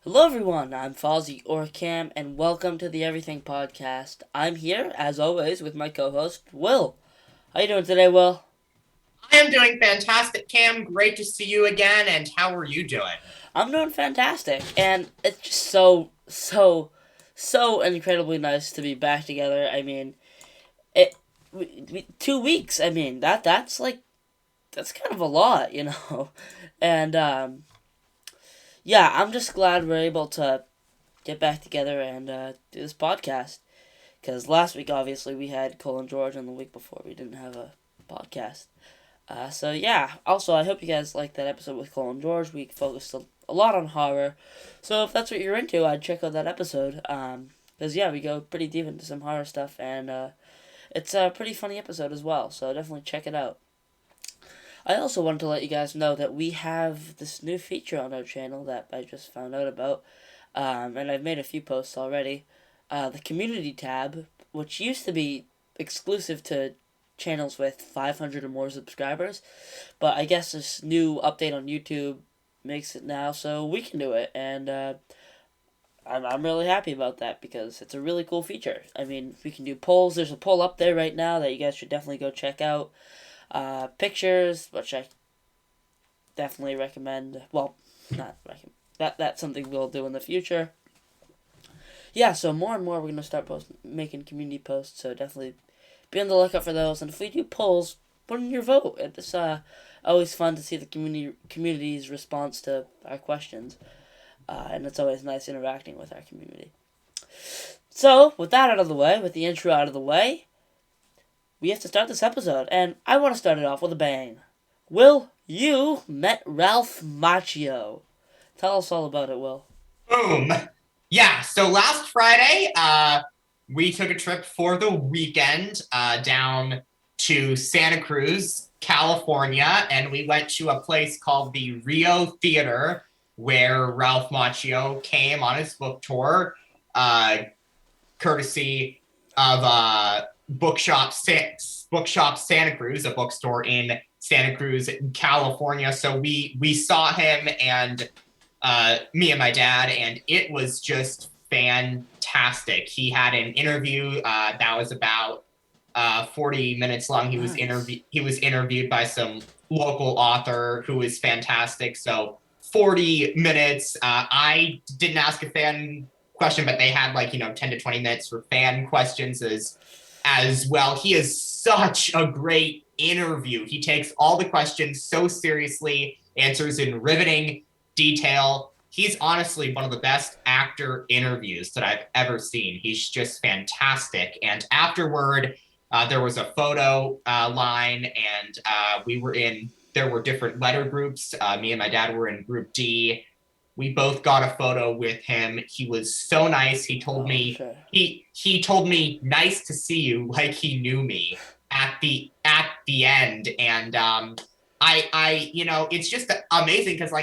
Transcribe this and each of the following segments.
Hello everyone, I'm Fozzie or Cam, and welcome to the Everything Podcast. I'm here, as always, with my co-host, Will. How you doing today, Will? I am doing fantastic, Cam. Great to see you again. And how are you doing? I'm doing fantastic, and it's just so incredibly nice to be back together. I mean, it 2 weeks. I mean, that's kind of a lot, and yeah, I'm just glad we're able to get back together and do this podcast. Because last week, obviously, we had Cole and George, and the week before, we didn't have a podcast. So, yeah. Also, I hope you guys liked that episode with Cole and George. We focused a lot on horror. So, if that's what you're into, I'd check out that episode. Because, yeah, we go pretty deep into some horror stuff, and it's a pretty funny episode as well. So, definitely check it out. I also wanted to let you guys know that we have this new feature on our channel that I just found out about. And I've made a few posts already. The community tab, which used to be exclusive to channels with 500 or more subscribers, but I guess this new update on YouTube makes it now so we can do it, and I'm really happy about that because it's a really cool feature. I mean, we can do polls. There's a poll up there right now that you guys should definitely go check out. Pictures, which I definitely recommend. Well, not recommend. That's something we'll do in the future. Yeah, so more and more we're gonna start making community posts. So definitely be on the lookout for those. And if we do polls, put in your vote. It's always fun to see the community's response to our questions, and it's always nice interacting with our community. So with that out of the way, with the intro out of the way, we have to start this episode, and I want to start it off with a bang. Will, you met Ralph Macchio. Tell us all about it, Will. Boom. Yeah, so last Friday, we took a trip for the weekend down to Santa Cruz, California, and we went to a place called the Rio Theater where Ralph Macchio came on his book tour, uh, courtesy of Bookshop Santa Cruz, a bookstore in Santa Cruz, California. So we saw him and me and my dad, and it was just fantastic. He had an interview that was about 40 minutes long. Nice. He was interviewed by some local author who is fantastic. So 40 minutes. I didn't ask a fan question, but they had 10 to 20 minutes for fan questions as well. He is such a great interview. He takes all the questions so seriously, answers in riveting detail. He's honestly one of the best actor interviews that I've ever seen. He's just fantastic. And afterward, there was a photo line, and there were different letter groups. Me and my dad were in group D. We both got a photo with him. He was so nice. Oh, I'm sure. He told me nice to see you, like he knew me at the end. And I it's just amazing because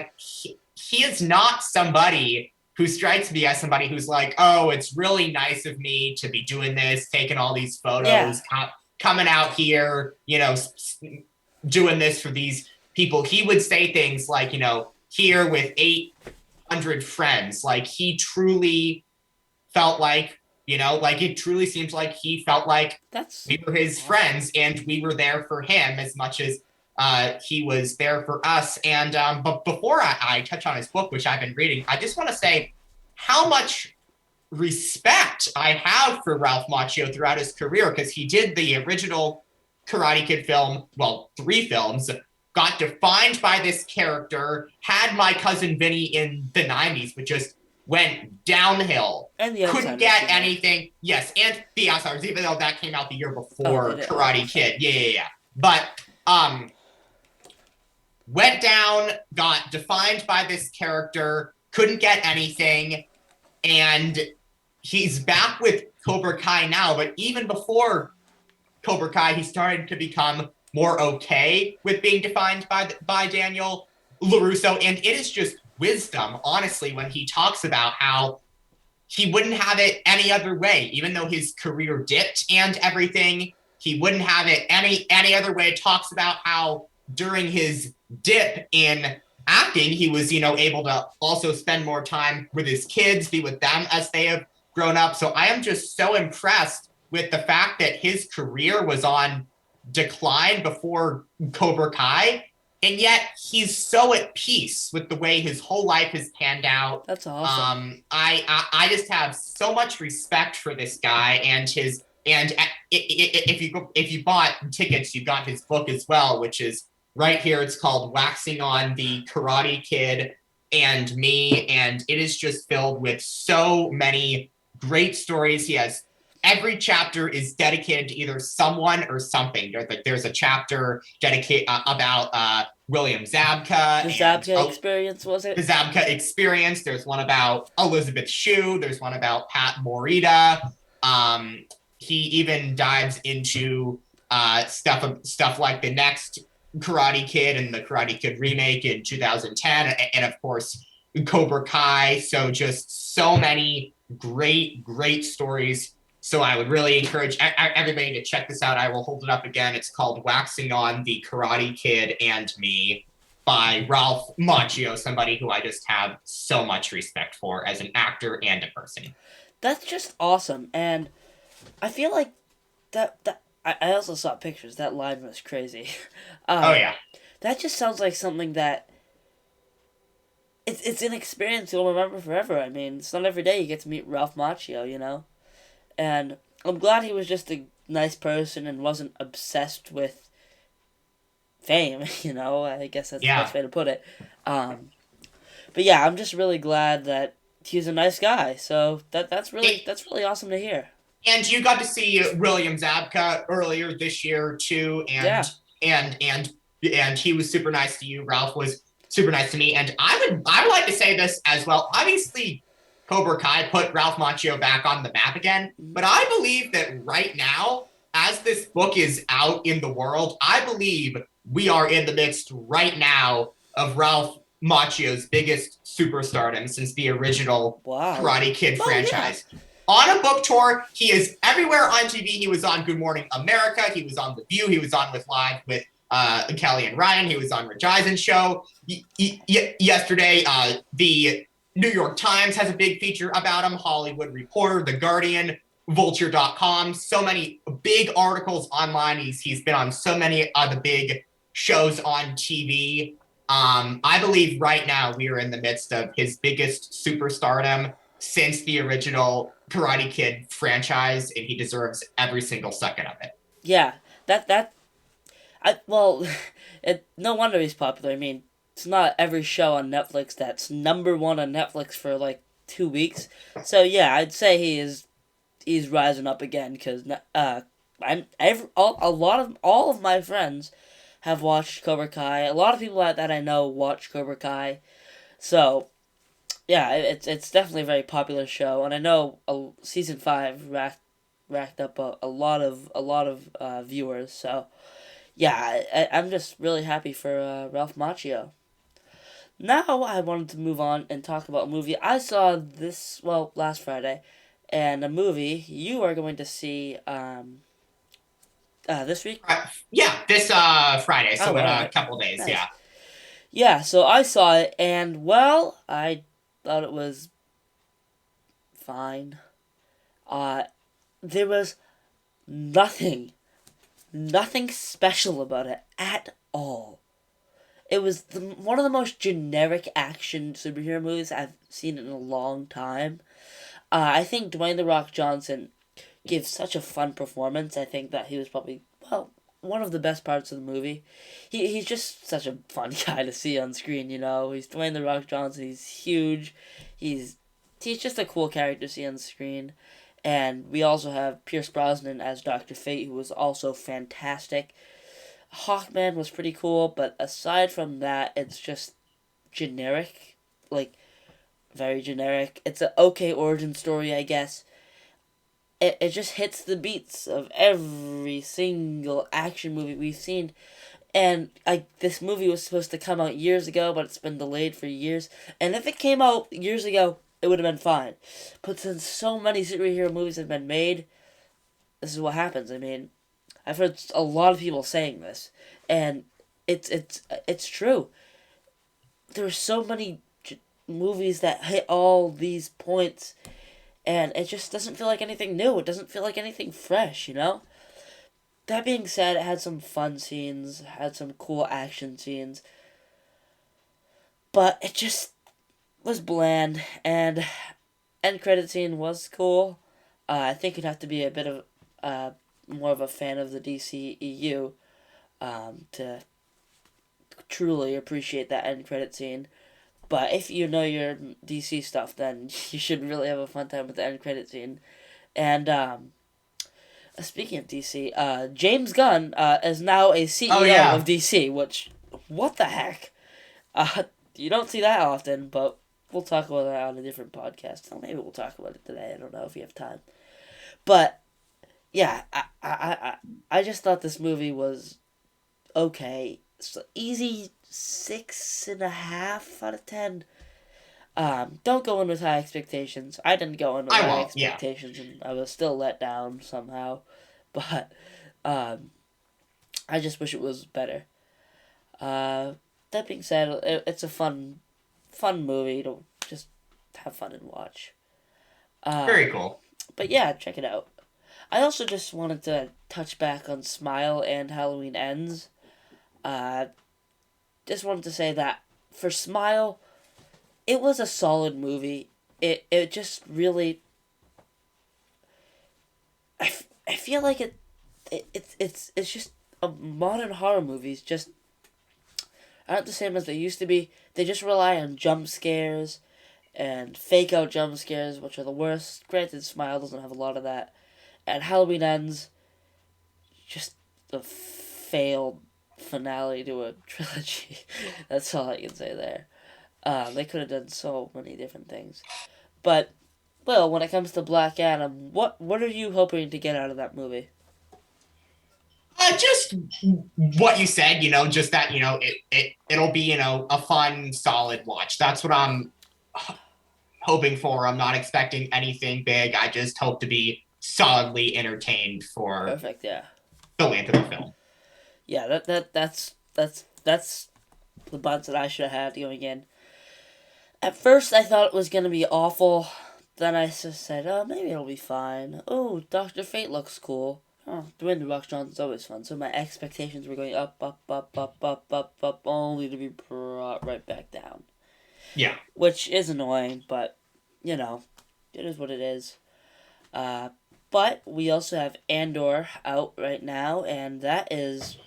he is not somebody who strikes me as somebody who's like, oh, it's really nice of me to be doing this, taking all these Yeah, photos, coming out here, doing this for these people. He would say things like, here with 800 friends. Like he truly felt like, like it truly seems like he felt like that's we were his awesome. friends and we were there for him as much as he was there for us. And but before I touch on his book, which I've been reading, I just want to say how much respect I have for Ralph Macchio throughout his career because he did the original Karate Kid film, well, 3 films, got defined by this character, had My Cousin Vinny in the 90s, but just went downhill. And the Couldn't Outsiders get came out. anything. Yes, and The Outsiders, even though that came out the year Oh, did before it? Oh, Karate sorry. Kid. Yeah, yeah, yeah. But went down, got defined by this character, couldn't get anything, and he's back with Cobra Kai now. But even before Cobra Kai, he started to become more okay with being defined by Daniel LaRusso, and it is just wisdom, honestly, when he talks about how he wouldn't have it any other way, even though his career dipped and everything. He wouldn't have it any other way. Talks about how during his dip in acting, he was, able to also spend more time with his kids, be with them as they have grown up. So I am just so impressed with the fact that his career was on decline before Cobra Kai. And yet he's so at peace with the way his whole life has panned out. That's awesome. I just have so much respect for this guy and his and if you bought tickets, you got his book as well, which is right here. It's called Waxing on the Karate Kid and Me, and it is just filled with so many great stories. He has every chapter is dedicated to either someone or something. There's a chapter dedicated about William Zabka The and Zabka experience, was the it? Zabka experience. There's one about Elizabeth Shue. There's one about Pat Morita. Um, he even dives into stuff like the next Karate Kid and the Karate Kid remake in 2010, and of course Cobra Kai. So just so many great stories. So I would really encourage everybody to check this out. I will hold it up again. It's called Waxing on the Karate Kid and Me by Ralph Macchio, somebody who I just have so much respect for as an actor and a person. That's just awesome, and I feel like that. I also saw pictures. That line was crazy. Oh um, yeah, that just sounds like something that it's an experience you'll remember forever. I mean, it's not every day you get to meet Ralph Macchio, you know. And I'm glad he was just a nice person and wasn't obsessed with fame. You know, I guess that's the yeah. best way to put it. Um, but yeah, I'm just really glad that he's a nice guy. So that's really awesome to hear. And you got to see William Zabka earlier this year too, Yeah. and he was super nice to you. Ralph was super nice to me, and I would like to say this as well. Obviously, Cobra Kai put Ralph Macchio back on the map again, Mhm. but I believe that right now, as this book is out in the world, I believe we are in the midst right now of Ralph Macchio's biggest superstardom since the original Wow. Karate Kid Oh yeah. franchise on a book tour. He is everywhere on TV. He was on Good Morning America. He was on The View. He was on with Live with Kelly and Ryan. He was on Rich Eisen's show yesterday. The New York Times has a big feature about him. Hollywood Reporter, The Guardian, Vulture.com. So many big articles online. He's been on so many of the big shows on TV. I believe right now we are in the midst of his biggest superstardom since the original Karate Kid franchise, and he deserves every single second of it. Yeah. That I well, no wonder he's popular. I mean, it's not every show on Netflix that's number one on Netflix for like 2 weeks. So yeah, I'd say he's rising up again because a lot of all of my friends have watched Cobra Kai. A lot of people that I know watch Cobra Kai. So yeah, it's definitely a very popular show, and I know season 5 racked up a lot of viewers. So yeah, I'm just really happy for Ralph Macchio. Now I wanted to move on and talk about a movie I saw last Friday, and a movie you are going to see this week. Yeah, this Friday, Oh, so in all a right, couple of days. Yeah. nice. Yeah, so I saw it, and well, I thought it was fine. Uh, there was nothing, nothing special about it at all. It was one of the most generic action superhero movies I've seen in a long time. I think Dwayne the Rock Johnson gives such a fun performance. I think that he was probably one of the best parts of the movie. He's just such a fun guy to see on screen. You know, he's Dwayne the Rock Johnson. He's huge. He's he's just a cool character to see on screen. And we also have Pierce Brosnan as Dr. Fate, who was also fantastic. Hawkman was pretty cool, but aside from that, it's just generic. Like, very generic. It's an okay origin story, I guess. It just hits the beats of every single action movie we've seen. And this movie was supposed to come out years ago, but it's been delayed for years. And if it came out years ago, it would have been fine. But since so many superhero movies have been made, this is what happens. I mean, I've heard a lot of people saying this, and it's true. there's so many movies that hit all these points, and it just doesn't feel like anything new. It doesn't feel like anything fresh, you know? That being said, it had some fun scenes, had some cool action scenes, but it just was bland, and end credit scene was cool. I think you'd have to be a bit of more of a fan of the DCEU to truly appreciate that end credit scene. But if you know your DC stuff, then you should really have a fun time with the end credit scene. And speaking of DC, James Gunn is now a Oh CEO of yeah, DC, which, what the heck? You don't see that often, but we'll talk about that on a different podcast. Or maybe we'll talk about it today. I don't know if you have time. But yeah, I just thought this movie was okay. So easy 6.5 out of 10. Don't go in with high expectations. I didn't go in with I high won't. Yeah. expectations, and I was still let down somehow. But um, I just wish it was better. Uh, that being said, it's a fun movie to just have fun and watch. Very Um, cool. but yeah, check it out. I also just wanted to touch back on Smile and Halloween Ends. Uh, just wanted to say that for Smile, it was a solid movie. It just really, I feel like it's just a modern horror movies just aren't the same as they used to be. They just rely on jump scares and fake out jump scares, which are the worst. Granted, Smile doesn't have a lot of that, and Halloween Ends just a failed finale to a trilogy. That's all I can say there. They could have done so many different things. But, well, when it comes to Black Adam, what are you hoping to get out of that movie? Just what you said, just that, it'll be, a fun, solid watch. That's what I'm hoping for. I'm not expecting anything big. I just hope to be solidly entertained for Perfect, yeah. the length of the film. Yeah, that's the buds that I should have had going in. At first, I thought it was gonna be awful. Then I just said, "Oh, maybe it'll be fine." Oh, Doctor Fate looks cool. Oh, Dwayne the Rock Johnson's always fun. So my expectations were going up, up, up, up, up, up, up, only to be brought right back down, Yeah. which is annoying. But you know, it is what it is. Uh, but we also have Andor out right now, and that is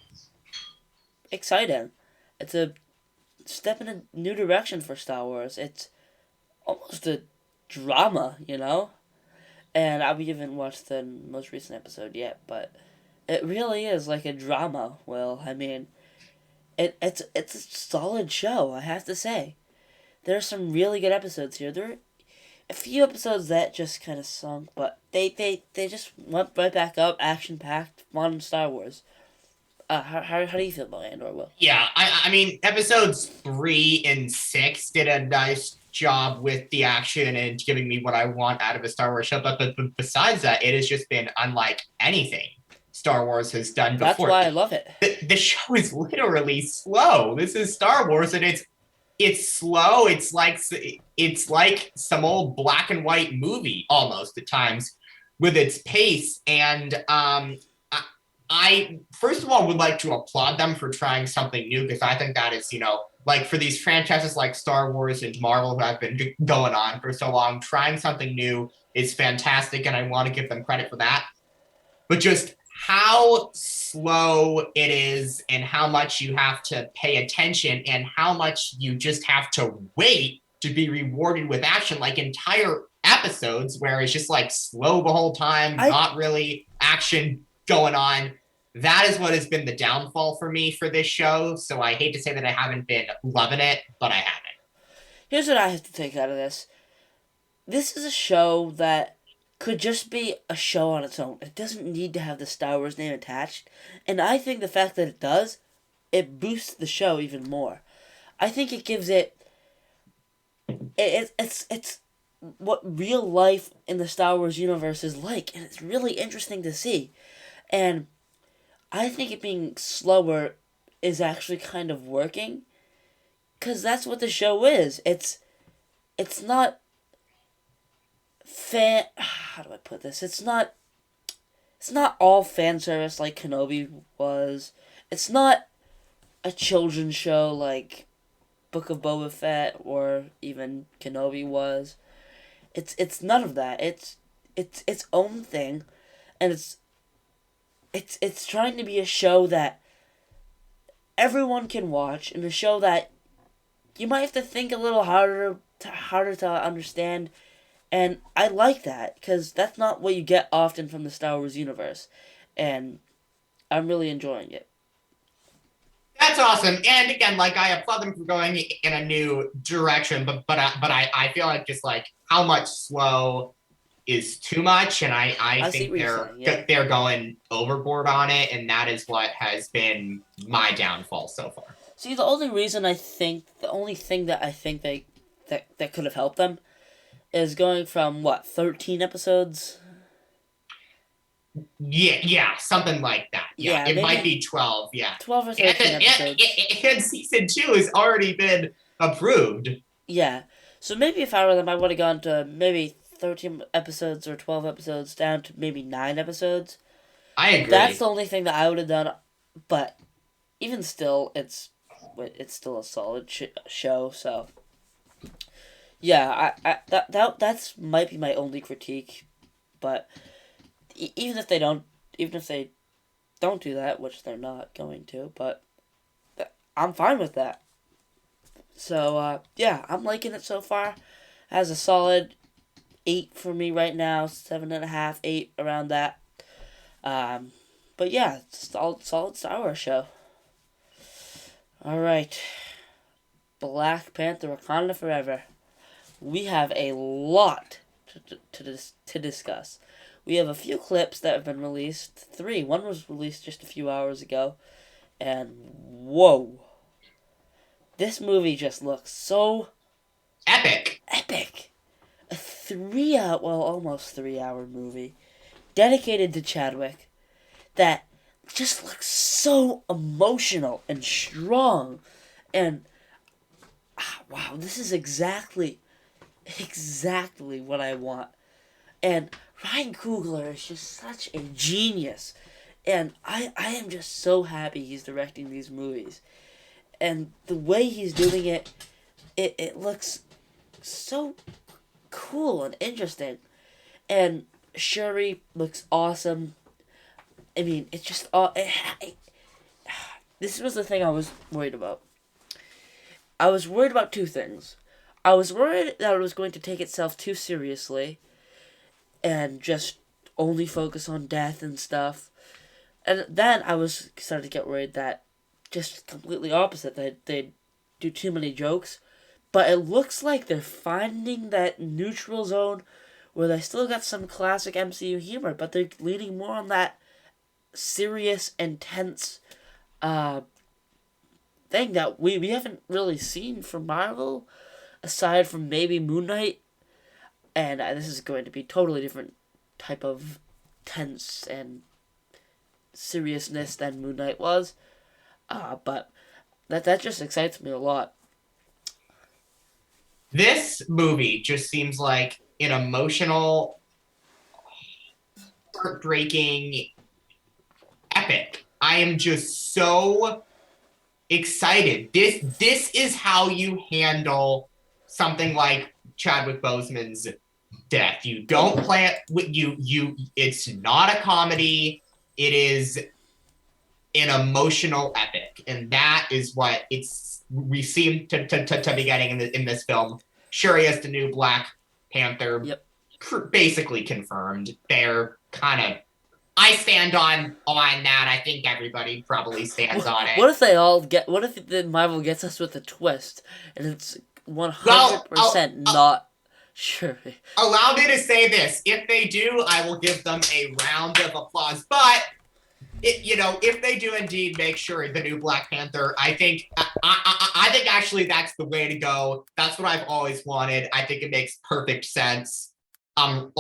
exciting. It's a step in a new direction for Star Wars. It's almost a drama, you know? And we haven't watched the most recent episode yet, but it really is like a drama, Will. I mean, it's a solid show, I have to say. There are some really good episodes here. There are a few episodes that just kind of sunk, but they just went right back up, action packed, fun Star Wars. How do you feel about Andor, Will? Yeah. I mean, episodes 3 and 6 did a nice job with the action and giving me what I want out of a Star Wars show. But besides that, it has just been unlike anything Star Wars has done That's before. why I love it. The show is literally slow. This is Star Wars, and it's slow. It's like some old black and white movie almost at times with its pace. And I first of all would like to applaud them for trying something new because I think that is, like for these franchises like Star Wars and Marvel who have been going on for so long, trying something new is fantastic, and I want to give them credit for that. But just how slow it is and how much you have to pay attention and how much you just have to wait to be rewarded with action, like entire episodes where it's just like slow the whole time, I not really action going on. That is what has been the downfall for me for this show. So I hate to say that I haven't been loving it, but I haven't. Here's what I have to take out of this. This is a show that could just be a show on its own. It doesn't need to have the Star Wars name attached. And I think the fact that it does, it boosts the show even more. I think it gives it's what real life in the Star Wars universe is like, and it's really interesting to see. And I think it being slower is actually kind of working. Because that's what the show is. It's not fan. How do I put this? It's not all fan service like Kenobi was. It's not a children's show like Book of Boba Fett or even Kenobi was. It's none of that. It's its own thing, and it's trying to be a show that everyone can watch, and a show that you might have to think a little harder to understand. And I like that because that's not what you get often from the Star Wars universe, and I'm really enjoying it. That's awesome. And again, like I applaud them for going in a new direction, but I feel like just like how much slow is too much, and I I see think what you're they're saying. Yeah. they're going overboard on it, and that is what has been my downfall so far. See, the only thing that I think that could have helped them is going from what 13 episodes. Yeah, something like that. Yeah, Yeah, it might maybe be 12. Yeah, 12 or and, 13 episodes. and season 2 has already been approved. Yeah. So maybe if I were them, I would have gone to maybe 13 episodes or 12 episodes down to maybe 9 episodes. I That's agree. the only thing that I would have done. But even still, it's still a solid show. So yeah, that's might be my only critique. But even if they don't, even if they don't do that, which they're not going to, but I'm fine with that. So yeah, I'm liking it so far. Has a solid 8 for me right now, 7.5, 8 around that. Um, but yeah, solid Star Wars show. All right, Black Panther: Wakanda Forever. We have a lot to discuss. We have a few clips that have been released. Three. One was released just a few hours ago, and whoa, this movie just looks so Epic. epic. A 3 hour, well, almost 3 hour movie dedicated to Chadwick that just looks so emotional and strong. And wow, this is exactly what I want. And Ryan Coogler is just such a genius. And I am just so happy he's directing these movies. And the way he's doing it looks so cool and interesting. And Shuri looks awesome. I mean, it's just all. This was the thing I was worried about. I was worried about two things. I was worried that it was going to take itself too seriously and just only focus on death and stuff. And then I was starting to get worried that just completely opposite, that they'd do too many jokes. But it looks like they're finding that neutral zone where they still got some classic MCU humor, but they're leaning more on that serious, intense uh, thing that we haven't really seen from Marvel, aside from maybe Moon Knight. And this is going to be totally different type of tense and seriousness than Moon Knight was. But that just excites me a lot. This movie just seems like an emotional, heartbreaking epic. I am just so excited. This is how you handle something like Chadwick Boseman's death. You don't Totally. play it. It's not a comedy. It is an emotional epic, and that is what we seem to be getting in this film. Shuri as the new Black Panther, Yep. basically confirmed. They're kind of I stand on that. I think everybody probably stands on it. What if they all get? What if the Marvel gets us with a twist and it's one hundred Well, percent not sure? allow me to say this: if they do, I will give them a round of applause. But if they do indeed make sure the new Black Panther, I think actually that's the way to go. That's what I've always wanted. I think it makes perfect sense. I'm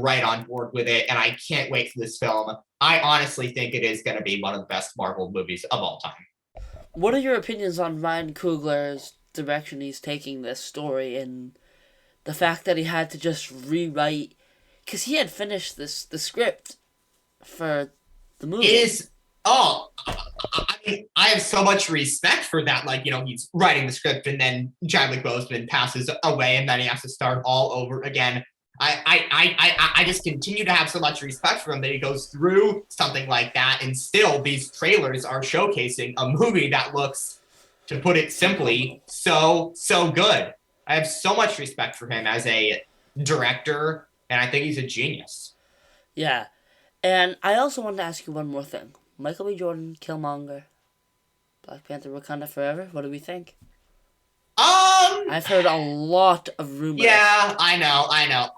right on board with it, and I can't wait for this film. I honestly think it is going to be one of the best Marvel movies of all time. What are your opinions on Ryan Coogler's direction he's taking this story, and the fact that he had to just rewrite, because he had finished the script for the movie. Is oh, I mean, I have so much respect for that. Like, he's writing the script and then Chadwick Boseman passes away and then he has to start all over again. I just continue to have so much respect for him that he goes through something like that, and still these trailers are showcasing a movie that looks, to put it Phenomenal. simply, so good. I have so much respect for him as a director, and I think he's a genius. Yeah. And I also wanted to ask you one more thing. Michael B. Jordan, Killmonger, Black Panther, Wakanda Forever. What do we think? Um, I've heard a lot of rumors. yeah, I know.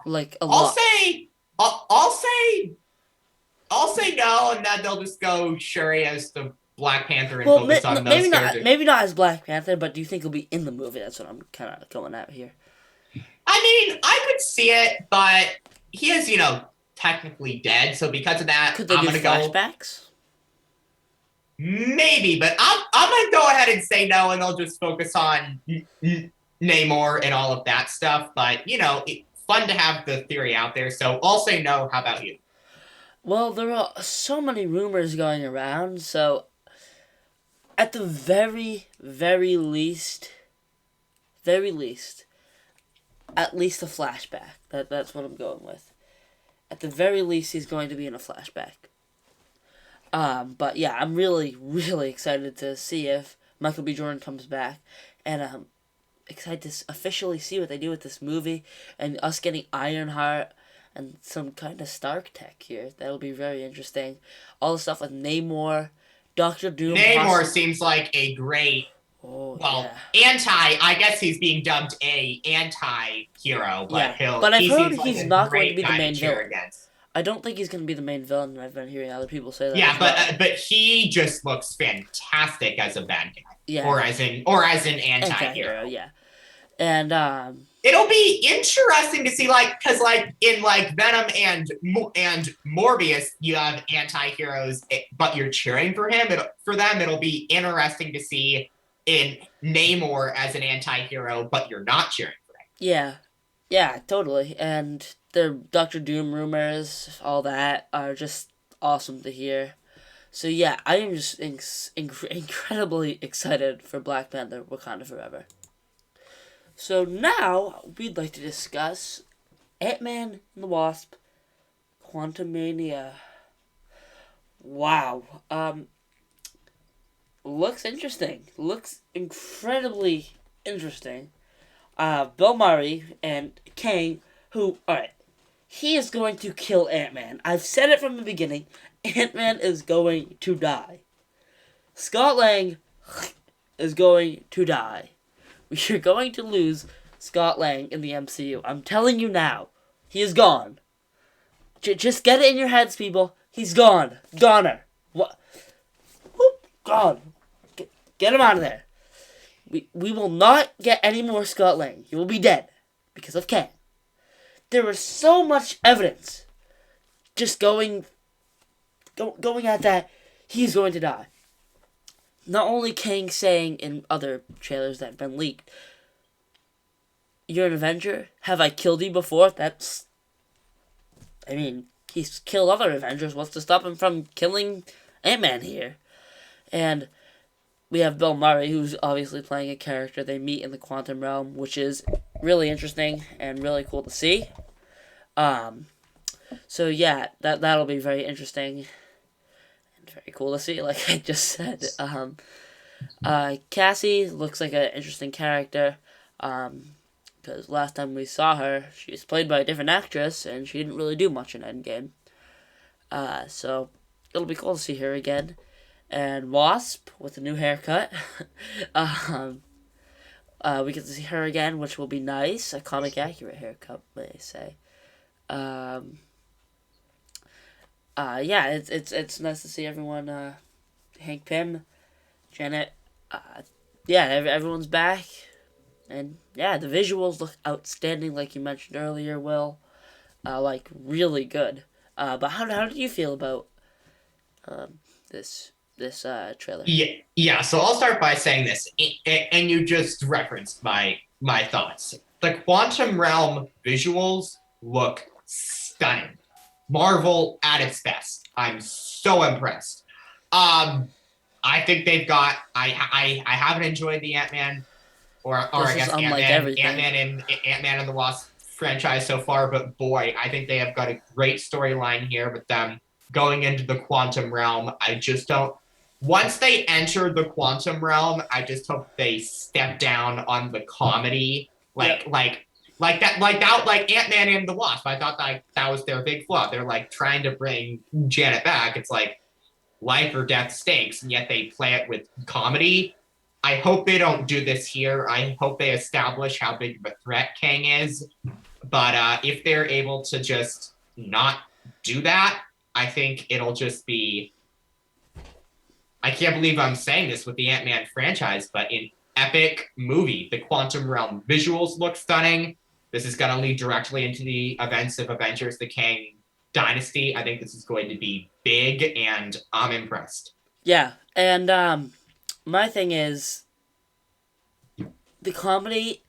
Like, a I'll lot. say, I'll say, I'll say no, and then they'll just go Shuri as the Black Panther and Well, focus on those maybe not. characters. Maybe not as Black Panther, but do you think he'll be in the movie? That's what I'm kind of going at here. I mean, I could see it, but he is, technically dead. So because of that, Could they I'm do gonna go flashbacks? maybe. But I'm gonna go ahead and say no, and they'll just focus on Namor and all of that stuff. But fun to have the theory out there. So I'll say no. How about you? Well, there are so many rumors going around, so at the very least, at least a flashback. That's what I'm going with. At the very least, he's going to be in a flashback. But yeah, I'm really, really excited to see if Michael B. Jordan comes back, and excited to officially see what they do with this movie, and us getting Ironheart and some kind of Stark tech here. That'll be very interesting. All the stuff with Namor, Doctor Doom, Namor seems like a great, Oh yeah, well, I guess he's being dubbed a anti-hero, but yeah. But I've he heard seems like he's a not going to great be the guy to main cheer villain. against. I don't think he's going to be the main villain. I've been hearing other people say that Yeah, as well. but he just looks fantastic as a bad guy, Yeah, or as an anti-hero. anti-hero. Yeah, and It'll be interesting to see, like, because like in like Venom and Morbius, you have anti-heroes, but you're cheering for him. For them, it'll be interesting to see in Namor as an anti-hero, but you're not cheering for him. yeah, yeah, totally. And the Doctor Doom rumors, all that, are just awesome to hear. So yeah, I am just incredibly excited for Black Panther: Wakanda Forever. So now we'd like to discuss Ant-Man and the Wasp: Quantumania. Wow. Looks interesting. Looks incredibly interesting. Bill Murray and Kang, who, alright, he is going to kill Ant-Man. I've said it from the beginning. Ant-Man is going to die. Scott Lang is going to die. We are going to lose Scott Lang in the MCU. I'm telling you now. He is gone. Just get it in your heads, people. He's gone. Goner. What? Whoop, gone. Get him out of there. We will not get any more Scott Lang. He will be dead because of Kang. There was so much evidence just going at that he's going to die. Not only Kang saying in other trailers that have been leaked, "You're an Avenger? Have I killed you before?" That's... I mean, he's killed other Avengers. What's to stop him from killing Ant-Man here? And we have Bill Murray, who's obviously playing a character they meet in the quantum realm, which is really interesting and really cool to see. So yeah, that'll be very interesting and very cool to see, like I just said. Cassie looks like an interesting character, because last time we saw her, she was played by a different actress, and she didn't really do much in Endgame. So it'll be cool to see her again. And Wasp with a new haircut. We get to see her again, which will be nice. A comic accurate haircut, may I say. Yeah, it's nice to see everyone. Hank Pym, Janet. Yeah, everyone's back, and yeah, the visuals look outstanding, like you mentioned earlier, Will. Like really good. But how do you feel about this trailer. Yeah. So I'll start by saying this, and you just referenced my thoughts. The Quantum Realm visuals look stunning. Marvel at its best. I'm so impressed. Um, I think they've got. I haven't enjoyed the Ant Man or This I is guess unlike everything. Ant Man and the Wasp franchise so far, but boy, I think they have got a great storyline here with them going into the quantum realm. I just don't. Once they enter the quantum realm, I just hope they step down on the comedy, Yep. like Ant Man and the Wasp. I thought that was their big flaw. They're like trying to bring Janet back. It's like life or death stakes, and yet they play it with comedy. I hope they don't do this here. I hope they establish how big of a threat Kang is. But if they're able to just not do that, I think it'll just be. I can't believe I'm saying this with the Ant Man franchise, but an epic movie. The Quantum Realm visuals look stunning. This is going to lead directly into the events of Avengers the Kang Dynasty. I think this is going to be big, and I'm impressed. Yeah, and my thing is the comedy.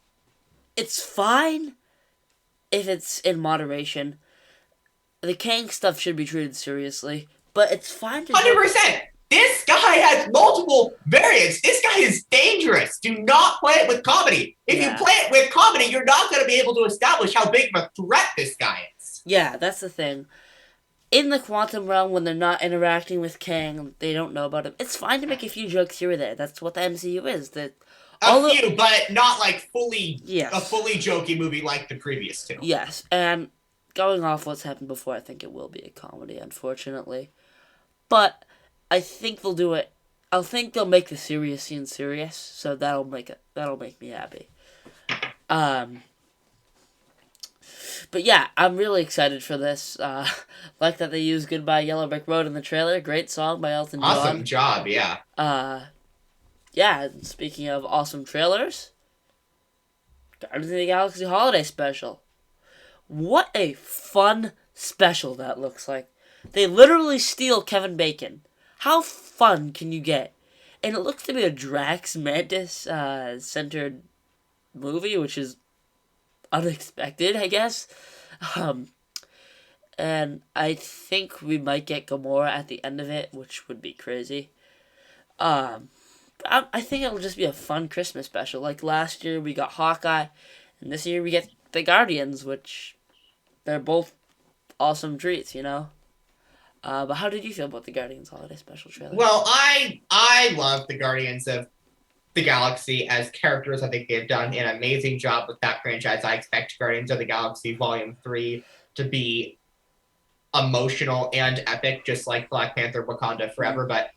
It's fine if it's in moderation. The Kang stuff should be treated seriously, but it's fine to joke. 100%. This guy has multiple variants. This guy is dangerous. Do not play it with comedy. If you Yeah. play it with comedy, you're not going to be able to establish how big of a threat this guy is. Yeah, that's the thing. In the quantum realm, when they're not interacting with Kang, they don't know about him. It's fine to make a few jokes here or there. That's what the MCU is. That A all the few, but not like a yes, fully jokey movie like the previous two. yes, and going off what's happened before, I think it will be a comedy, unfortunately. But I think they'll do it. I think they'll make the serious scene serious, so that'll make me happy. Um, but yeah, I'm really excited for this. Like that they used "Goodbye Yellow Brick Road" in the trailer. Great song by Elton Awesome John. job, yeah. Uh, yeah. Speaking of awesome trailers, Guardians of the Galaxy Holiday Special. What a fun special that looks like. They literally steal Kevin Bacon. How fun can you get? And it looks to be a Drax Mantis centered movie, which is unexpected, I guess. Um, and I think we might get Gamora at the end of it, which would be crazy. Um, I think it'll just be a fun Christmas special. Like last year we got Hawkeye, and this year we get the Guardians, which they're both awesome treats, you know. But how did you feel about the Guardians Holiday Special trailer? Well, I love the Guardians of the Galaxy as characters. I think they've done an amazing job with that franchise. I expect Guardians of the Galaxy Volume 3 to be emotional and epic, just like Black Panther Wakanda Forever. But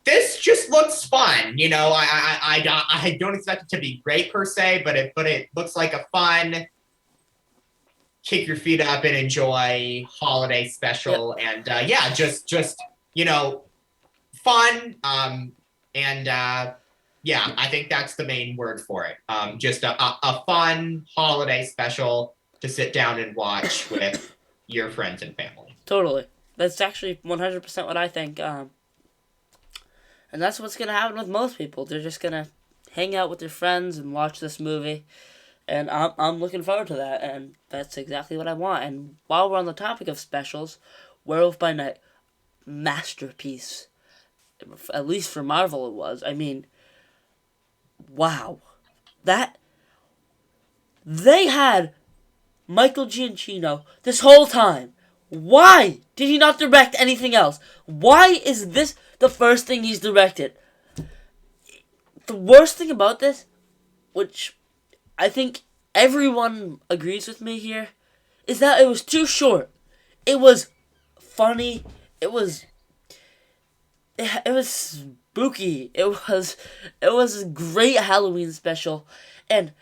this just looks fun. You know, I don't expect it to be great per se, but it looks like a fun kick your feet up and enjoy holiday Yep, special. And yeah, just you know, fun. And yeah, I think that's the main word for it. Just a fun holiday special to sit down and watch with your friends and family. totally. That's actually 100% what I think. And that's what's going to happen with most people. They're just going to hang out with their friends and watch this movie. And I'm looking forward to that. And that's exactly what I want. And while we're on the topic of specials, Werewolf by Night, masterpiece. At least for Marvel it was. I mean, wow. That, they had Michael Giacchino this whole time. Why did he not direct anything else? Why is this the first thing he's directed? The worst thing about this, which I think everyone agrees with me here, is that it was too short. It was funny. It was spooky. It was a great Halloween special, and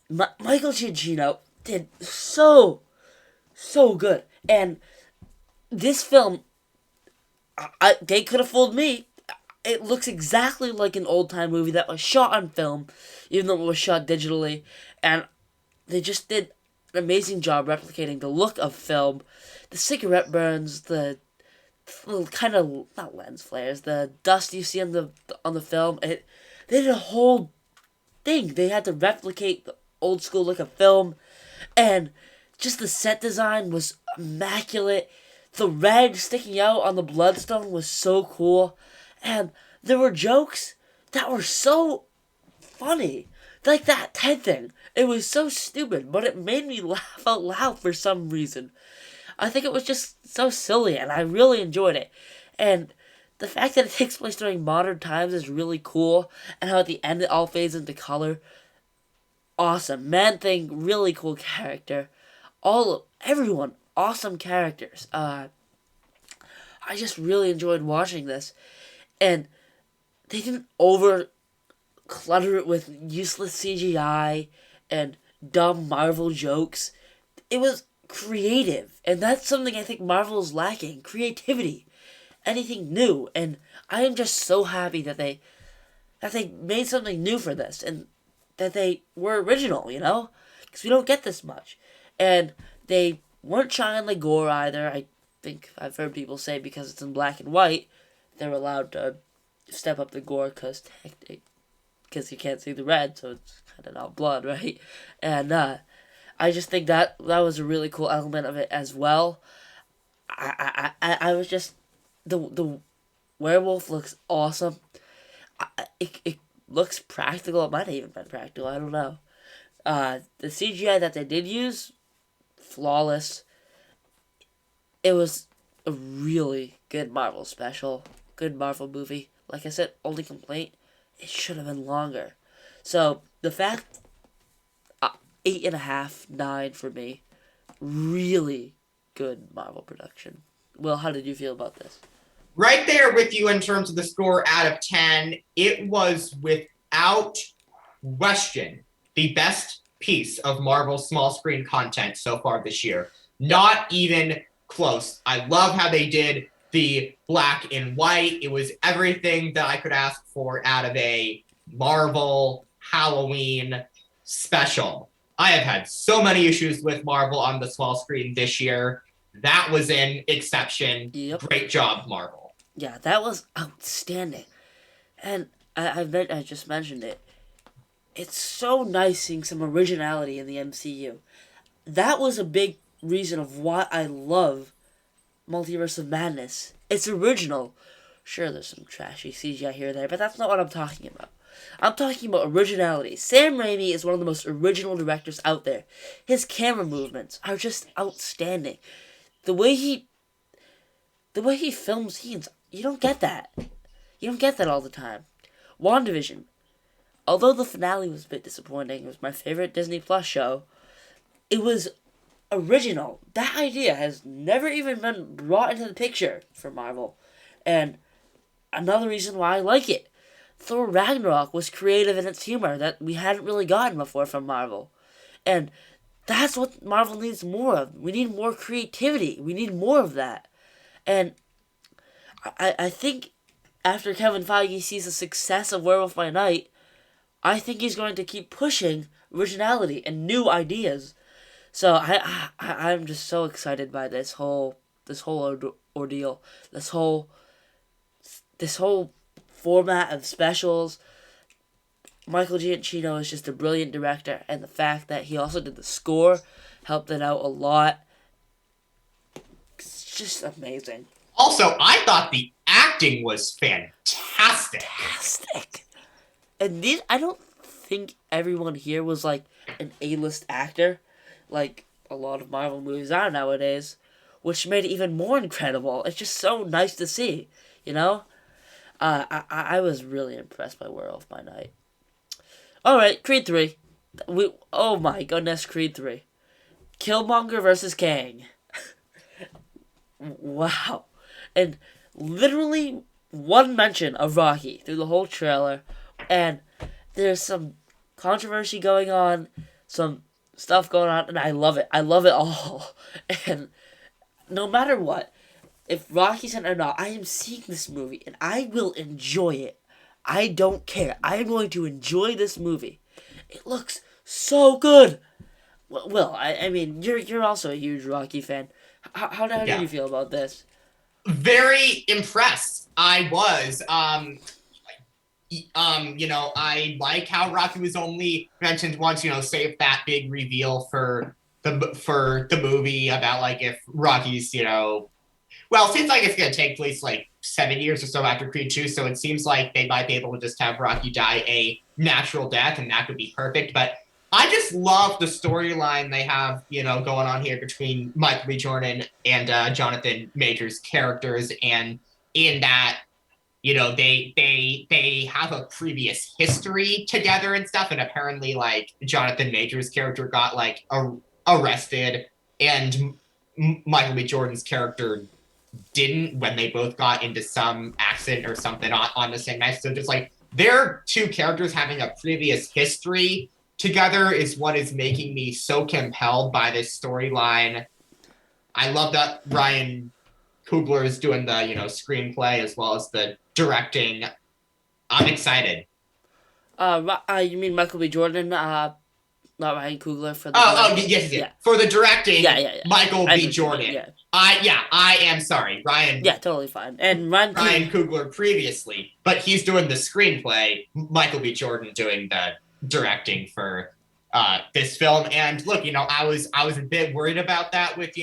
Michael Giacchino did so good. And this film, they could have fooled me. It looks exactly like an old time movie that was shot on film, even though it was shot digitally, and they just did an amazing job replicating the look of film, the cigarette burns, the little kind of not lens flares, the dust you see on the film. They did a whole thing. They had to replicate the old school look of film, and just the set design was immaculate. The red sticking out on the bloodstone was so cool, and there were jokes that were so funny. Like that Ted thing. It was so stupid, but it made me laugh out loud for some reason. I think it was just so silly, and I really enjoyed it. And the fact that it takes place during modern times is really cool, and how at the end it all fades into color. Awesome. Man Thing, really cool character. Everyone, awesome characters. I just really enjoyed watching this, and they didn't over clutter it with useless CGI and dumb Marvel jokes. It was creative, and that's something I think Marvel is lacking: creativity, anything new. And I am just so happy that they made something new for this, and that they were original. Because we don't get this much, and they weren't shy on the gore either. I think I've heard people say because it's in black and white, they're allowed to step up the gore because you can't see the red, so it's kind of not blood, right? And I just think that was a really cool element of it as well. I was just the werewolf looks awesome. It looks practical. It might have even been practical. I don't know. The CGI that they did use, flawless. It was a really good Marvel special, good Marvel movie. Like I said, only complaint, it should have been longer. So the fact, 8.5, 9 for me. Really good Marvel production. Will, how did you feel about this? Right there with you in terms of the score out of 10. It was without question the best piece of Marvel small screen content so far this year. Not even close. I love how they did the black and white. It was everything that I could ask for out of a Marvel Halloween special. I have had so many issues with Marvel on the small screen this year. That was an exception. Yep. Great job, Marvel. Yeah, that was outstanding. And I just mentioned it. It's so nice seeing some originality in the MCU. That was a big reason of why I love Multiverse of Madness. It's original. Sure, there's some trashy CGI here and there, but that's not what I'm talking about. I'm talking about originality. Sam Raimi is one of the most original directors out there. His camera movements are just outstanding. The way he films scenes, you don't get that. You don't get that all the time. WandaVision. Although the finale was a bit disappointing, it was my favorite Disney Plus show. It was original. That idea has never even been brought into the picture for Marvel. And another reason why I like it. Thor Ragnarok was creative in its humor that we hadn't really gotten before from Marvel. And that's what Marvel needs more of. We need more creativity. We need more of that. And I think after Kevin Feige sees the success of Werewolf by Night, I think he's going to keep pushing originality and new ideas. So I'm just so excited by this whole ordeal, this whole format of specials. Michael Giacchino is just a brilliant director, and the fact that he also did the score helped it out a lot. It's just amazing. Also, I thought the acting was fantastic. And I don't think everyone here was like an A-list actor, like a lot of Marvel movies are nowadays, which made it even more incredible. It's just so nice to see, you know? I was really impressed by Werewolf by Night. Alright, Creed 3. Oh my goodness, Creed 3. Killmonger versus Kang. Wow. And literally one mention of Rocky through the whole trailer, and there's some controversy going on, some stuff going on, and I love it. I love it all. And no matter what, if Rocky's in it or not, I am seeing this movie, and I will enjoy it. I don't care. I am going to enjoy this movie. It looks so good. Well, I mean, you're also a huge Rocky fan. How do you feel about this? Very impressed. I was. I like how Rocky was only mentioned once. Save that big reveal for the movie about like if Rocky's, well, it seems like it's going to take place like 7 years or so after Creed 2, so it seems like they might be able to just have Rocky die a natural death, and that could be perfect. But I just love the storyline they have, going on here between Michael B. Jordan and Jonathan Majors' characters, and in that, they have a previous history together and stuff, and apparently, like Jonathan Majors' character got like arrested, and Michael B. Jordan's character didn't when they both got into some accident or something on the same night. So just like their two characters having a previous history together is what is making me so compelled by this storyline. I love that Ryan Coogler is doing the screenplay as well as the directing. I'm excited. You mean Michael B. Jordan? Not Ryan Coogler for the Oh, directing. yes, yes, yes. Yeah, For the directing, yeah. Michael I know B. what you mean. Jordan. Yeah, I am sorry, yeah, totally fine. And Ryan Ryan Coogler. Coogler previously, but he's doing the screenplay. Michael B. Jordan doing the directing for this film. And look, I was a bit worried about that with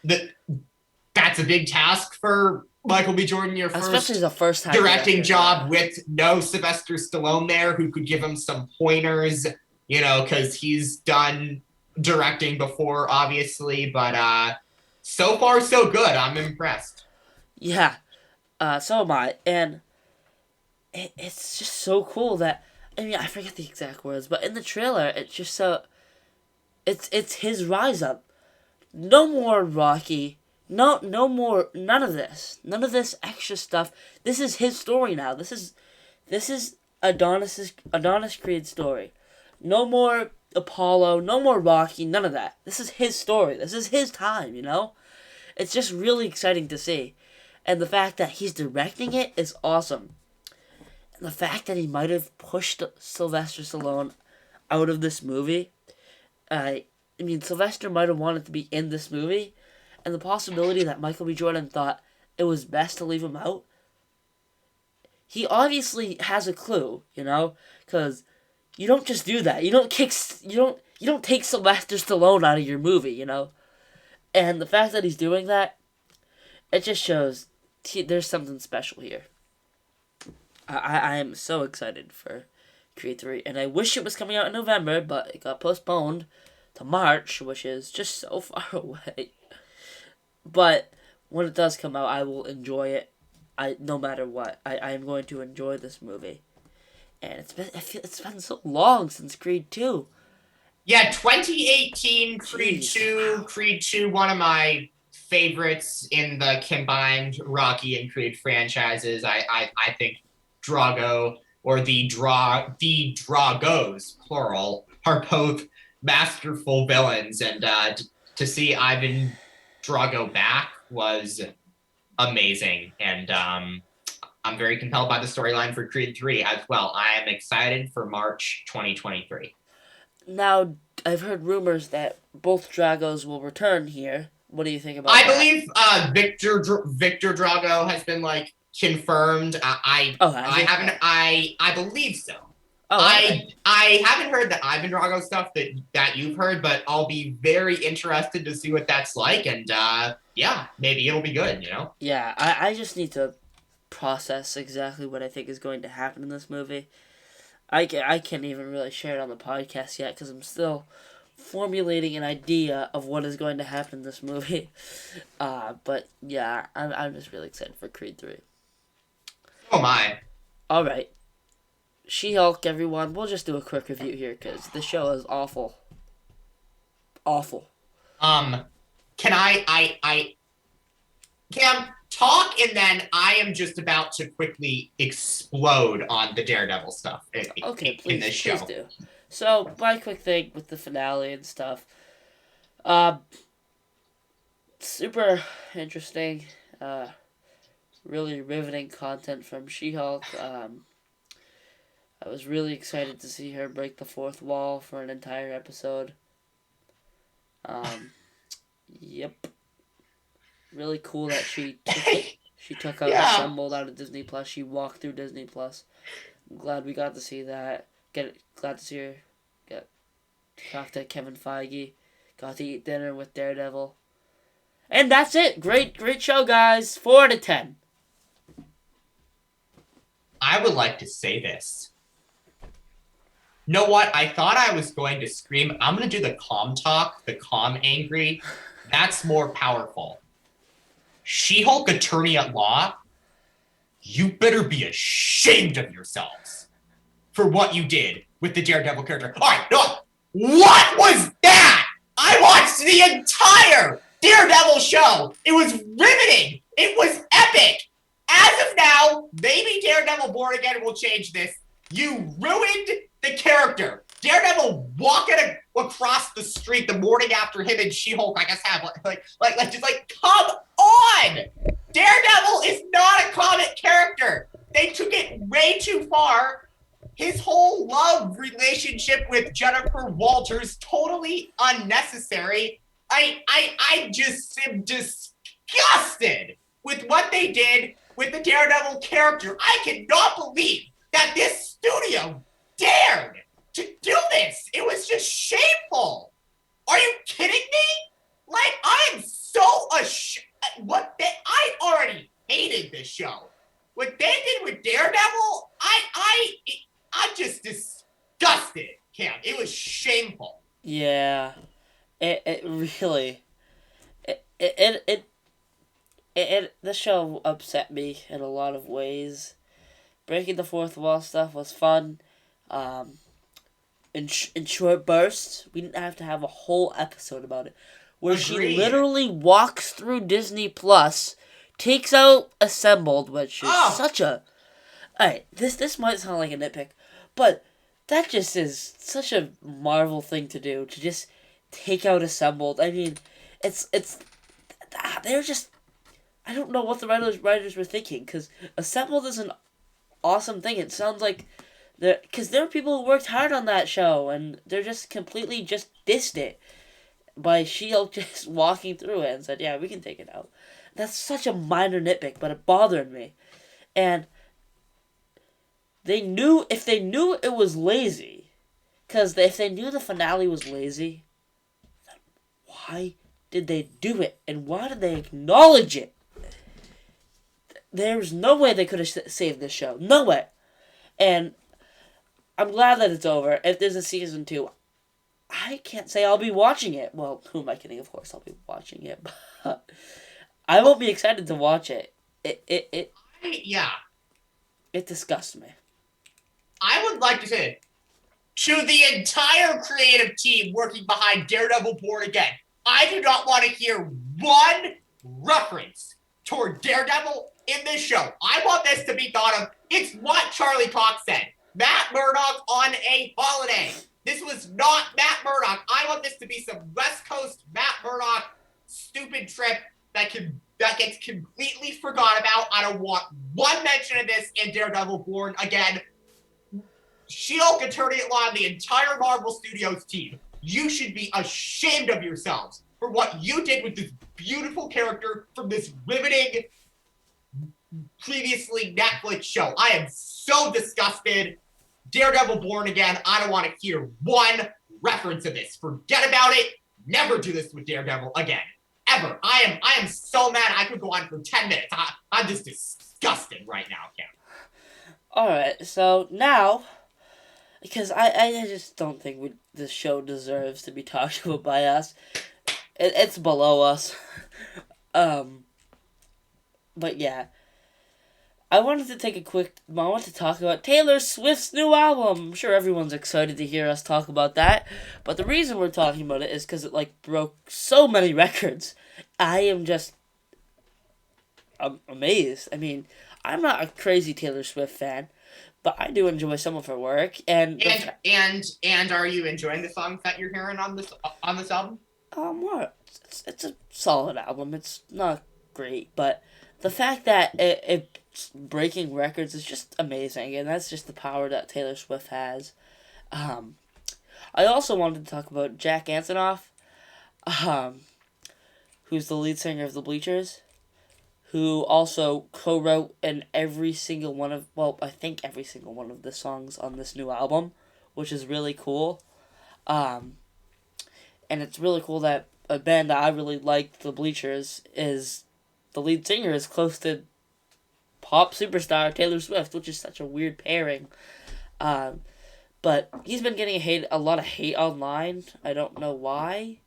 that that's a big task for Michael B. Jordan, your Especially as first a first time directing director, yeah. job with no Sylvester Stallone there who could give him some pointers, because he's done directing before, obviously. But so far, so good. I'm impressed. Yeah, so am I. And it's just so cool that, I mean, I forget the exact words, but in the trailer, it's just so, it's his rise up. No more Rocky. No more, none of this. None of this extra stuff. This is his story now. This is Adonis Creed's story. No more Apollo, no more Rocky, none of that. This is his story. This is his time, you know? It's just really exciting to see. And the fact that he's directing it is awesome. And the fact that he might have pushed Sylvester Stallone out of this movie, I mean, Sylvester might have wanted to be in this movie, and the possibility that Michael B. Jordan thought it was best to leave him out, he obviously has a clue, because you don't just do that. You don't take Sylvester Stallone out of your movie. And the fact that he's doing that, it just shows there's something special here. I am so excited for Creed 3, and I wish it was coming out in November, but it got postponed to March, which is just so far away. But when it does come out, I will enjoy it. No matter what, I am going to enjoy this movie. And it's been so long since Creed 2. Yeah, 2018 Creed Jeez, 2, wow. Creed 2, one of my favorites in the combined Rocky and Creed franchises. I think Drago or the Dragos plural are both masterful villains, and to see Ivan Drago back was amazing. And I'm very compelled by the storyline for Creed 3 as well. I am excited for March 2023. Now, I've heard rumors that both Dragos will return here. What do you think about I that? believe Victor Drago has been like confirmed. Oh, has I he? haven't. Oh, I believe so. oh all right. I haven't heard the Ivan Drago stuff that you've heard, but I'll be very interested to see what that's like. And yeah, maybe it'll be good. Yeah, I just need to process exactly what I think is going to happen in this movie. I can't even really share it on the podcast yet because I'm still formulating an idea of what is going to happen in this movie. But yeah, I'm just really excited for Creed 3. Oh my. Alright, She Hulk, everyone. We'll just do a quick review here because the show is awful. Awful. Um, can I Cam, talk, and then I am just about to quickly explode on the Daredevil stuff Okay, in please, this please show. do. So, my quick thing with the finale and stuff. Uh, Super interesting. Uh, really riveting content from She Hulk. I was really excited to see her break the fourth wall for an entire episode. Um, yep. really cool that she took out Yeah. Assembled out of Disney Plus. She walked through Disney Plus. I'm glad we got to see that. Glad to see her get talk to Kevin Feige. Got to eat dinner with Daredevil. And that's it. Great show, guys. 4 out of 10. I would like to say this. Know what? I thought I was going to scream. I'm going to do the calm talk, the calm angry. That's more powerful. She-Hulk attorney at law, you better be ashamed of yourselves for what you did with the Daredevil character. All right, no, what was that? I watched the entire Daredevil show. It was riveting. It was epic. As of now, maybe Daredevil Born Again will change this. You ruined the character. Daredevil walking across the street the morning after him and She-Hulk, I guess, have come on! Daredevil is not a comic character. They took it way too far. His whole love relationship with Jennifer Walters totally unnecessary. I just am disgusted with what they did with the Daredevil character. I cannot believe that this studio dared to do this. It was just shameful. Are you kidding me? Like, I am so ashamed. I already hated this show. What they did with Daredevil, I'm just disgusted, Cam. It was shameful. Yeah. It really the show upset me in a lot of ways. Breaking the fourth wall stuff was fun. In short bursts, we didn't have to have a whole episode about it. Where Agreed. She literally walks through Disney Plus, takes out Assembled, which is such a... Alright, this might sound like a nitpick, but that just is such a Marvel thing to do, to just take out Assembled. I mean, they're just... I don't know what the writers were thinking, because Assembled is an awesome thing. It sounds like... Because there are people who worked hard on that show, and they're just completely just dissed it by S.H.I.E.L.D. just walking through it and said, yeah, we can take it out. That's such a minor nitpick, but it bothered me. And if they knew it was lazy, because if they knew the finale was lazy, then why did they do it? And why did they acknowledge it? There's no way they could have saved this show. No way. And I'm glad that it's over. If there's a season 2, I can't say I'll be watching it. Well, who am I kidding? Of course I'll be watching it. But I won't be excited to watch it. Yeah. It disgusts me. I would like to say, to the entire creative team working behind Daredevil Born Again, I do not want to hear one reference toward Daredevil in this show. I want this to be thought of. It's what Charlie Cox said. Matt Murdock on a holiday. This was not Matt Murdock. I want this to be some West Coast Matt Murdock stupid trip that gets completely forgot about. I don't want one mention of this in Daredevil Born Again. She-Hulk attorney at law and the entire Marvel Studios team. You should be ashamed of yourselves for what you did with this beautiful character from this riveting previously Netflix show. I am so disgusted. Daredevil Born Again, I don't want to hear one reference of this. Forget about it. Never do this with Daredevil again. Ever. I am so mad I could go on for 10 minutes. I'm just disgusted right now, Cam. Alright, so now, because I just don't think this show deserves to be talked about by us. It's below us. But yeah. I wanted to take a quick moment to talk about Taylor Swift's new album. I'm sure everyone's excited to hear us talk about that. But the reason we're talking about it is because it, broke so many records. I am just... I'm amazed. I mean, I'm not a crazy Taylor Swift fan, but I do enjoy some of her work. And are you enjoying the songs that you're hearing on this album? Well, it's a solid album. It's not great, but the fact that it's breaking records is just amazing, and that's just the power that Taylor Swift has. I also wanted to talk about Jack Antonoff, who's the lead singer of the Bleachers. who also co-wrote in every single one of, well, I think every single one of the songs on this new album, which is really cool. Um, and it's really cool that a band that I really like, the Bleachers, is the lead singer is close to pop superstar Taylor Swift, which is such a weird pairing. Um, but he's been getting a lot of hate online. I don't know why.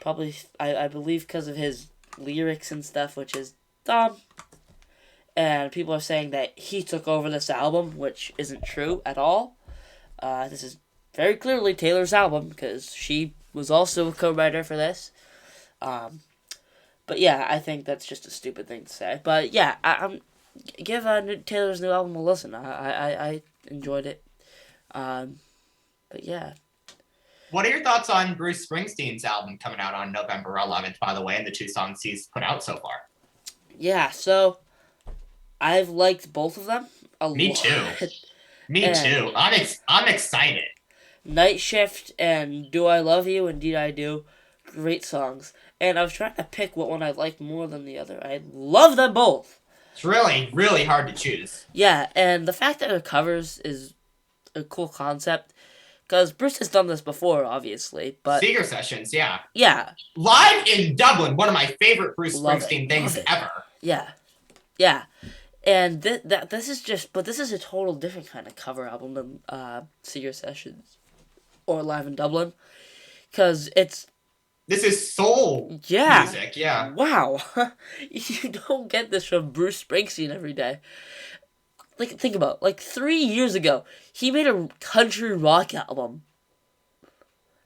Probably, I believe because of his lyrics and stuff, which is dumb. And people are saying that he took over this album, which isn't true at all. This is very clearly Taylor's album because she was also a co-writer for this. Um, but yeah, I think that's just a stupid thing to say. But yeah, I'm give Taylor's new album a listen. I enjoyed it. Um, but yeah, What are your thoughts on Bruce Springsteen's album coming out on November 11th, by the way, and the 2 songs he's put out so far? yeah. So I've liked both of them a Me lot. too. Me And too. I'm excited. Night Shift and Do I Love You? Indeed I Do. Great songs. And I was trying to pick what one I liked more than the other. I love them both. It's really, really hard to choose. Yeah, and the fact that it covers is a cool concept. Because Bruce has done this before, obviously. But Seeger Sessions, yeah. yeah. Live in Dublin, one of my favorite Bruce Love Springsteen it. things ever. Yeah. Yeah. And this is just, but this is a total different kind of cover album than Seeger Sessions or Live in Dublin. Because it's, This is soul music, yeah. Wow. You don't get this from Bruce Springsteen every day. Like, think about it. Like, 3 years ago, he made a country rock album.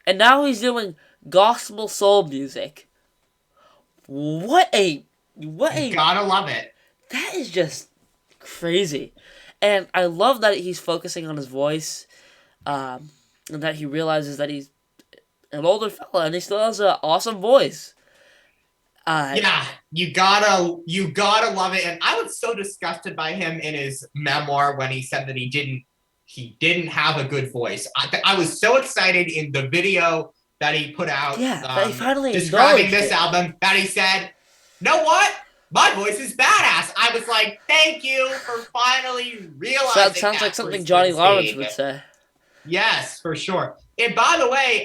And now he's doing gospel soul music. What a... Gotta love it. That is just crazy. And I love that he's focusing on his voice. And that he realizes that he's an older fella and he still has an awesome voice. Yeah, you gotta love it. And I was so disgusted by him in his memoir when he said that he didn't have a good voice. I was so excited in the video that he put out, that he finally describing this album, that he said, "Know what? My voice is badass." I was like, "Thank you for finally realizing." That sounds like something Johnny Lawrence would say. Yes, for sure. And by the way,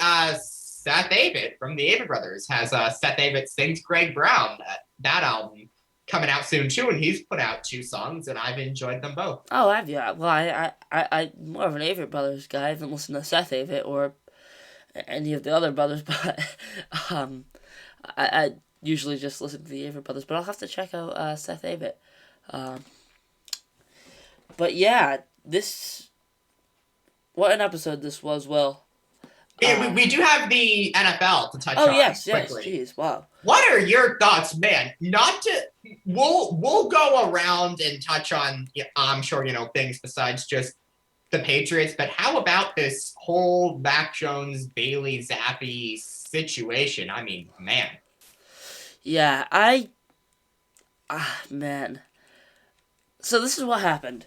Seth Avett from the Avett Brothers has Seth Avett Sings Greg Brown, that album coming out soon too, and he's put out 2 songs, and I've enjoyed them both. Oh, have you? Well, I'm more of an Avett Brothers guy. I haven't listened to Seth Avett or any of the other brothers, but I usually just listen to the Avett Brothers. But I'll have to check out Seth Avett. But yeah, what an episode this was, Will. We do have the NFL to touch on. Oh yes, quickly. Jeez, wow. What are your thoughts, man? We'll go around and touch on, I'm sure, things besides just the Patriots, but how about this whole Mac Jones, Bailey Zappi situation? I mean, man. Yeah, man. So this is what happened.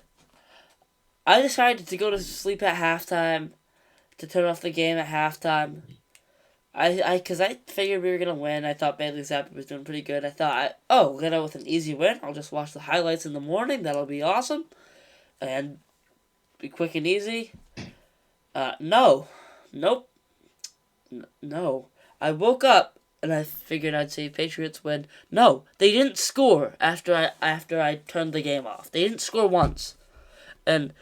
I decided to go to sleep at halftime, to turn off the game at halftime. Because I figured we were going to win. I thought Bailey Zappi was doing pretty good. I thought, we'll get out with an easy win. I'll just watch the highlights in the morning. That'll be awesome. And be quick and easy. No. Nope. No. I woke up and I figured I'd say Patriots win. No, they didn't score after I turned the game off. They didn't score once. And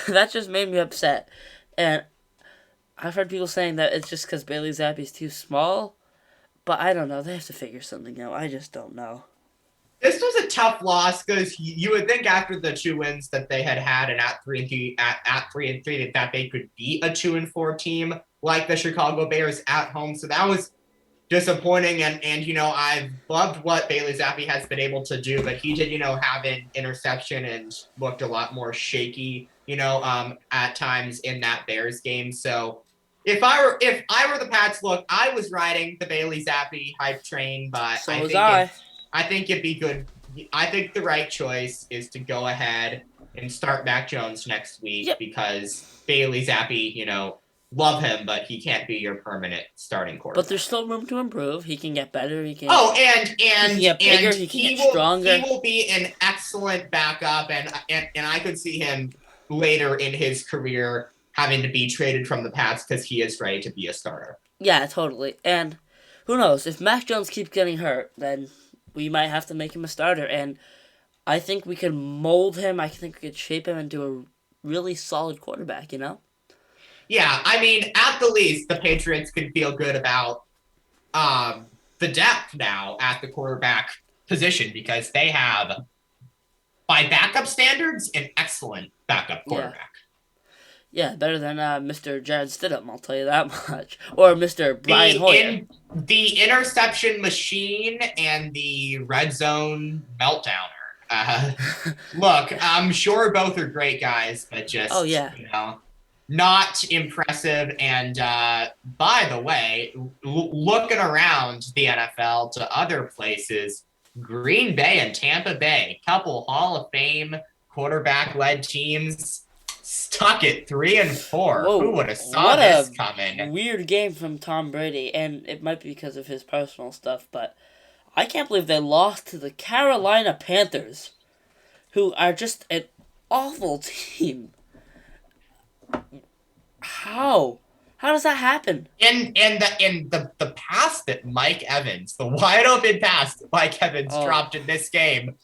that just made me upset. And I've heard people saying that it's just because Bailey Zappi's too small. But I don't know. They have to figure something out. I just don't know. This was a tough loss because you would think after the 2 wins that they had and at 3-3 that they could beat a 2-4 team like the Chicago Bears at home. So that was disappointing. And I've loved what Bailey Zappi has been able to do, but he did, have an interception and looked a lot more shaky, at times in that Bears game. So if I were the Pats, look, I was riding the Bailey Zappi hype train, but So was I. I think it'd be good. I think the right choice is to go ahead and start Mac Jones next week because Bailey Zappi, love him, but he can't be your permanent starting But quarterback. there's still room to improve. He can get better. Oh, He can get bigger. He can get he stronger. will be an excellent backup, and I could see him later in his career having to be traded from the Pats because he is ready to be a starter. Yeah, totally. And who knows? If Mac Jones keeps getting hurt, then we might have to make him a starter. And I think we could mold him. I think we could shape him into a really solid quarterback, you know? Yeah, I mean, at the least, the Patriots could feel good about the depth now at the quarterback position because they have, by backup standards, an excellent backup Yeah. quarterback. Yeah, better than Mr. Jared Stidham, I'll tell you that much. Or Mr. Brian The Hoyer. in the interception machine and the red zone meltdowner. Look, I'm sure both are great guys, but Oh, just yeah. not impressive. And by the way, looking around the NFL to other places, Green Bay and Tampa Bay, couple Hall of Fame quarterback-led teams, stuck at 3-4. Who Whoa, would have saw what this a coming? weird game from Tom Brady. And it might be because of his personal stuff, but I can't believe they lost to the Carolina Panthers, who are just an awful team. How? How does that happen? And the pass that Mike Evans, the wide open pass that Mike Evans Oh, dropped in this game,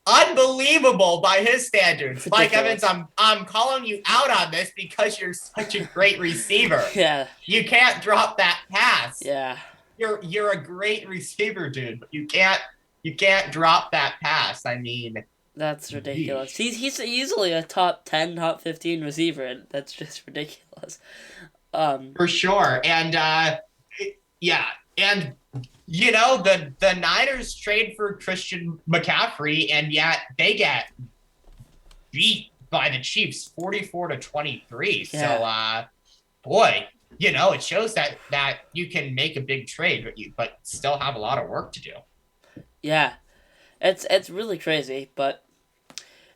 unbelievable by his standards. Mike Evans, ridiculous. I'm calling you out on this because you're such a great receiver. Yeah, You can't drop that pass. yeah. You're a great receiver, dude, but you can't drop that pass. I mean, That's ridiculous. yeesh. He's easily a top 10, top 15 receiver, and that's just ridiculous. Um, For sure. And yeah, and the Niners trade for Christian McCaffrey, and yet they get beat by the Chiefs 44-23. So yeah, boy, it shows that you can make a big trade, but still have a lot of work to do. yeah. It's really crazy, but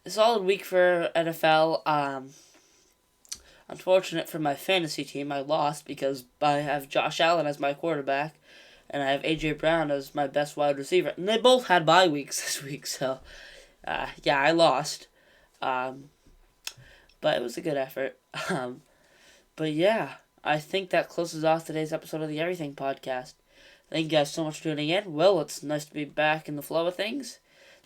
a solid week for NFL. Unfortunate for my fantasy team, I lost because I have Josh Allen as my quarterback, and I have AJ Brown as my best wide receiver, and they both had bye weeks this week. So, yeah, I lost. Um, but it was a good effort. Um, but yeah, I think that closes off today's episode of the Everything Podcast. Thank you guys so much for tuning in. Will, it's nice to be back in the flow of things.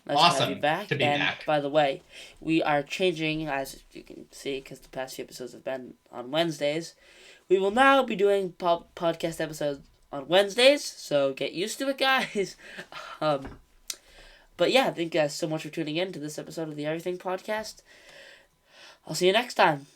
Nice to have you Awesome back. to be And back. by the way, we are changing, as you can see, because the past few episodes have been on Wednesdays. We will now be doing podcast episodes on Wednesdays, so get used to it, guys. um, but yeah, thank you guys so much for tuning in to this episode of the Everything Podcast. I'll see you next time.